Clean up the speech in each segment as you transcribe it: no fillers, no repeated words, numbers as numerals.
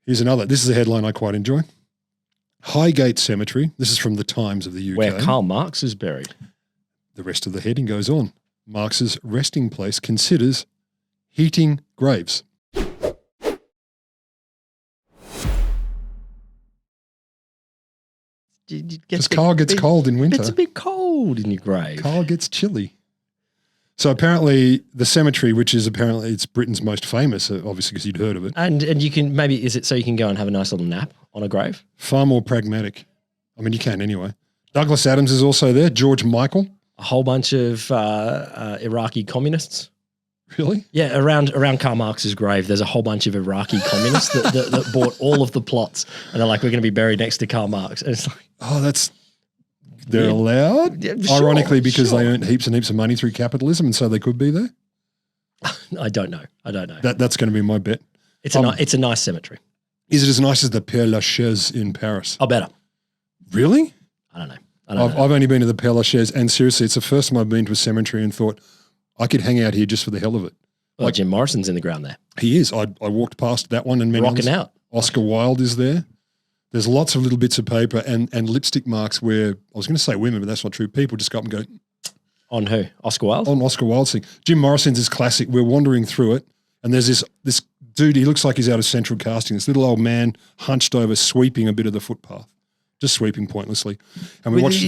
Here's another. This is a headline I quite enjoy. Highgate Cemetery. This is from the Times of the UK. Where Karl Marx is buried. The rest of the heading goes on. Marx's resting place considers heating graves. Because Karl gets cold in winter. It's a bit cold in your grave. Karl gets chilly. So apparently the cemetery, which is apparently it's Britain's most famous, obviously because you'd heard of it. And you can maybe, is it so you can go and have a nice little nap on a grave? Far more pragmatic. I mean, you can anyway. Douglas Adams is also there. George Michael. A whole bunch of Iraqi communists. Really? Yeah, around Karl Marx's grave, there's a whole bunch of Iraqi communists that bought all of the plots, and they're like, we're going to be buried next to Karl Marx. And it's like, oh, they're allowed? Yeah, ironically, because they earned heaps and heaps of money through capitalism, and so they could be there? I don't know. That's going to be my bet. It's a nice cemetery. Is it as nice as the Père Lachaise in Paris? Oh, better. Really? I don't know. I've only been to the Père Lachaise, and seriously, it's the first time I've been to a cemetery and thought, I could hang out here just for the hell of it. Well, Jim Morrison's in the ground there. He is. I walked past that one and many rocking out. Oscar Wilde is there. There's lots of little bits of paper and lipstick marks where, I was going to say women, but that's not true. People just go up and go. On who? Oscar Wilde? On Oscar Wilde's thing. Jim Morrison's is classic. We're wandering through it, and there's this dude, he looks like he's out of central casting, this little old man hunched over, sweeping a bit of the footpath. Just sweeping pointlessly. And we watched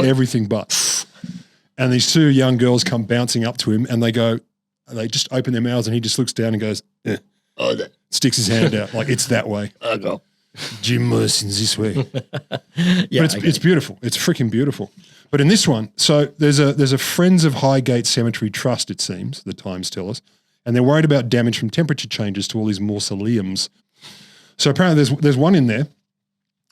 everything but. And these two young girls come bouncing up to him and they just open their mouths and he just looks down and goes, sticks his hand out like it's that way. Jim Morrison's this way. But it's beautiful. It's freaking beautiful. But in this one, so there's a Friends of Highgate Cemetery Trust, it seems, the Times tell us, and they're worried about damage from temperature changes to all these mausoleums. So apparently there's one in there.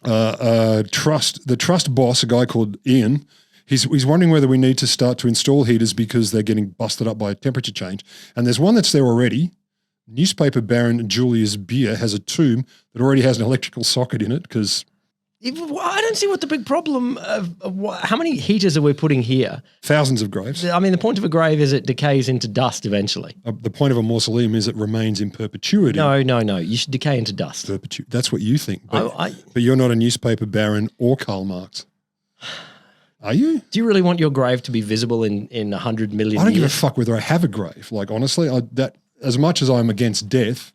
The trust boss, a guy called Ian, he's wondering whether we need to start to install heaters because they're getting busted up by a temperature change. And there's one that's there already. Newspaper baron Julius Beer has a tomb that already has an electrical socket in it because... I don't see what the big problem how many heaters are we putting here? Thousands of graves. I mean, the point of a grave is it decays into dust eventually. The point of a mausoleum is it remains in perpetuity. No. You should decay into dust. That's what you think. But you're not a newspaper baron or Karl Marx. Are you? Do you really want your grave to be visible in 100 million years? I don't give a fuck whether I have a grave. Like, honestly, as much as I'm against death,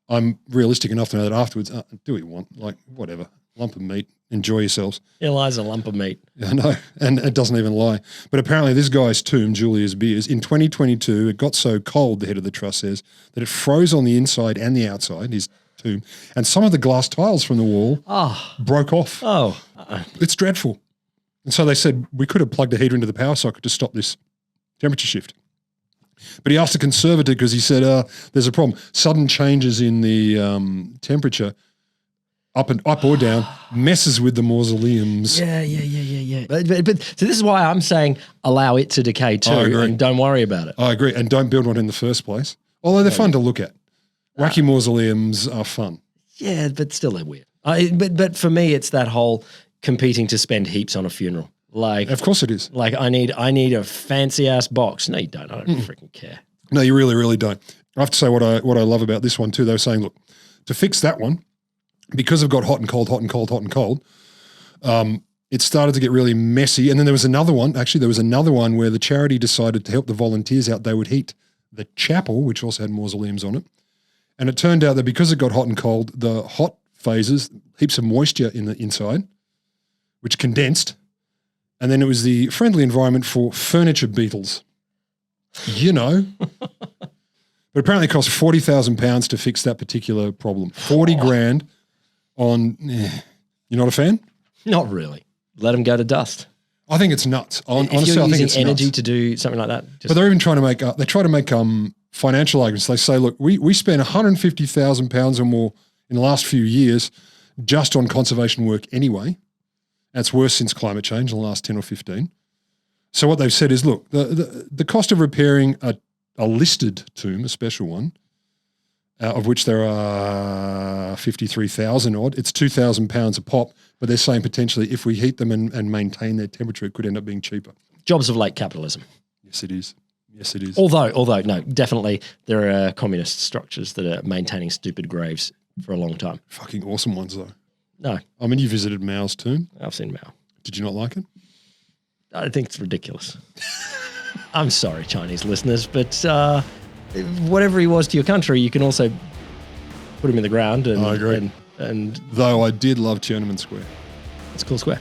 I'm realistic enough to know that afterwards, do what you want? Like, whatever. Lump of meat. Enjoy yourselves. Eli's a lump of meat. I know, and it doesn't even lie. But apparently this guy's tomb, Julius Beer's, in 2022, it got so cold, the head of the trust says, that it froze on the inside and the outside, his tomb, and some of the glass tiles from the wall broke off. It's dreadful. And so they said, we could have plugged a heater into the power socket to stop this temperature shift. But he asked the conservator because he said, there's a problem. Sudden changes in the temperature, up or down, messes with the mausoleums. Yeah. But so this is why I'm saying allow it to decay too, and don't worry about it. I agree, and don't build one in the first place. Although they're fun to look at. Wacky mausoleums are fun. Yeah, but still they're weird. But for me, it's that whole competing to spend heaps on a funeral. Like, of course it is. Like I need a fancy ass box. No, you don't. I don't freaking care. No, you really, really don't. I have to say what I love about this one too. They were saying, look, to fix that one, because it got hot and cold, it started to get really messy. And then there was another one. Actually, there was another one where the charity decided to help the volunteers out. They would heat the chapel, which also had mausoleums on it. And it turned out that because it got hot and cold, the hot phases, heaps of moisture in the inside, which condensed. And then it was the friendly environment for furniture beetles. You know. But apparently it cost £40,000 to fix that particular problem. 40 grand on, you're not a fan? Not really. Let them go to dust. I think it's nuts. Honestly, I think it's nuts. Using energy to do something like that. But they're even trying to make, financial arguments. They say, look, we spent £150,000 or more in the last few years just on conservation work anyway. That's worse since climate change in the last 10 or 15. So what they've said is, look, the cost of repairing a listed tomb, a special one, of which there are 53,000 odd, it's £2,000 a pop, but they're saying potentially if we heat them and maintain their temperature, it could end up being cheaper. Jobs of late capitalism. Yes, it is. Yes, it is. Although, no, definitely there are communist structures that are maintaining stupid graves for a long time. Fucking awesome ones, though. No, I mean, you visited Mao's tomb. I've seen Mao. Did you not like it? I think it's ridiculous. I'm sorry, Chinese listeners, but whatever he was to your country, you can also put him in the ground. And, I agree. And Though I did love Tiananmen Square. it's a cool square.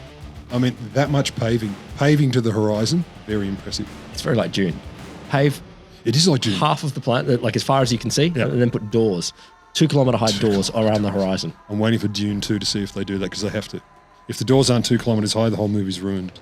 I mean, that much paving to the horizon, very impressive. It's very like June. Pave It is like June. half of the planet, like as far as you can see, Yeah. and then put doors, 2 kilometre high doors around the horizon. I'm waiting for Dune 2 to see if they do that because they have to. If the doors aren't 2 kilometres high, the whole movie's ruined.